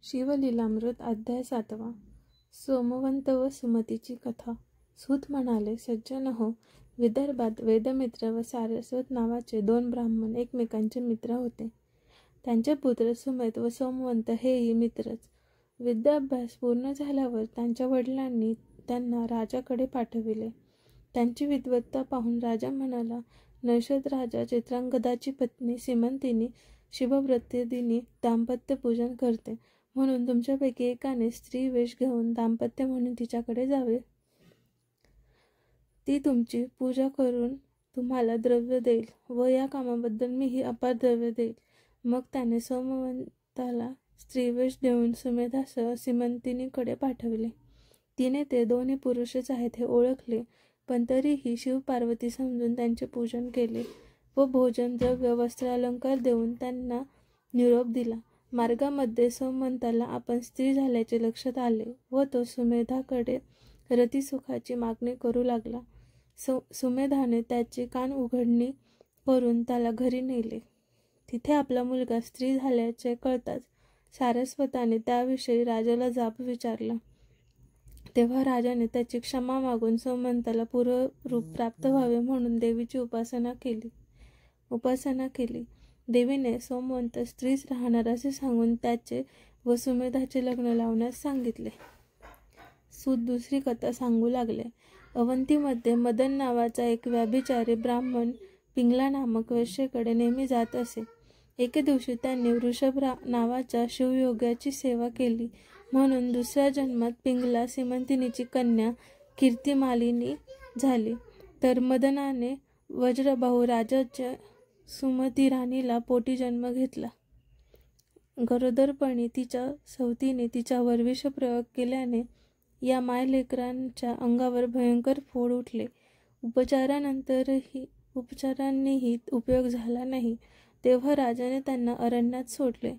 शिवलीलामृत अध्याय 7. सोमवंत व सुमतीची कथा. सूत म्हणाले, सज्जन हो, विदर्भात वेदमित्र व सारस्वत नावाचे 2 ब्राह्मण एकमेकांचे मित्र होते. त्यांचे पुत्र सुमित व सोमवंत हेही मित्रच. विद्याभ्यास पूर्ण झाल्यावर त्यांच्या वडिलांनी त्यांना राजाकडे पाठविले. त्यांची विद्वत्ता पाहून राजा म्हणाला, नैषद राजा चित्रांगदाची पत्नी सीमंतिनी शिवव्रतदिनी दाम्पत्य पूजन करते, म्हणून तुमच्यापैकी एकाने स्त्री वेश घेऊन दाम्पत्य म्हणून तिच्याकडे जावे. ती तुमची पूजा करून तुम्हाला द्रव्य देईल व या कामाबद्दल मीही अपार द्रव्य देईल. मग त्याने सोमवंताला स्त्रीवेश देऊन सुमेधासह सीमंतिनीकडे पाठविले. तिने ते दोन्ही पुरुषच आहेत हे ओळखले, पण तरीही शिवपार्वती समजून त्यांचे पूजन केले व भोजन द्रव्य वस्त्रालंकार देऊन त्यांना निरोप दिला. मार्गामध्ये सोमवंताला आपण स्त्री झाल्याचे लक्षात आले व तो सुमेधाकडे रतिसुखाची मागणी करू लागला. सुमेधाने त्याची कान उघडणी करून त्याला घरी नेले. तिथे आपला मुलगा स्त्री झाल्याचे कळताच सारस्वताने त्याविषयी राजाला जाब विचारला. तेव्हा राजाने त्याची क्षमा मागून सोमवंताला पूर्वरूप प्राप्त व्हावे म्हणून देवीची उपासना केली. देवीने सोमवंत स्त्रीच राहणार असे सांगून त्याचे व सुमेधाचे लग्न लावण्यास सांगितले. सूत दुसरी कथा सांगू लागले. अवंतीमध्ये मदन नावाचा एक व्याभिचारी ब्राह्मण पिंगला नामक वेश्येकडे नेहमी जात असे. एके दिवशी त्यांनी वृषभ नावाच्या शिवयोग्याची सेवा केली म्हणून दुसऱ्या जन्मात पिंगला सीमंतिनीची कन्या कीर्तिमालिनी झाली. तर मदनाने वज्रबाहू राजाच्या सुमती राणीला पोटी जन्म घेतला. गरोदरपणी तिच्या सवतीने तिच्यावर विषप्रयोग केल्याने या मायलेकरांच्या अंगावर भयंकर फोड उठले. उपचारांनीही उपयोग झाला नाही. तेव्हा राजाने त्यांना अरण्यात सोडले.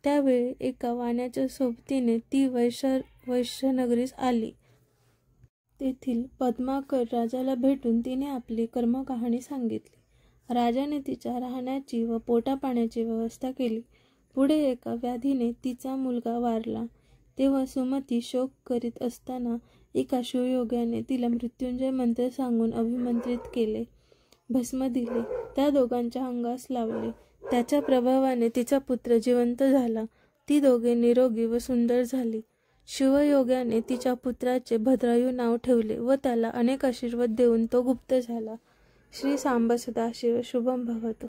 त्यावेळी एका वाण्याच्या सोबतीने ती वैश्यनगरीस आली. तेथील पद्माकर राजाला भेटून तिने आपली कर्मकहाणी सांगितली. राजाने तिच्या राहण्याची व पोटापाण्याची व्यवस्था केली. पुढे एका व्याधीने तिचा मुलगा वारला. तेव्हा सुमती शोक करीत असताना एका शिवयोग्याने तिला मृत्युंजय मंत्र सांगून अभिमंत्रित केले. भस्म दिले, त्या दोघांच्या अंगास लावले. त्याच्या प्रभावाने तिचा पुत्र जिवंत झाला. ती दोघे निरोगी व सुंदर झाली. शिवयोग्याने तिच्या पुत्राचे भद्रायू नाव ठेवले व त्याला अनेक आशीर्वाद देऊन तो गुप्त झाला. श्री सांब सदाशिव शुभम भवतु.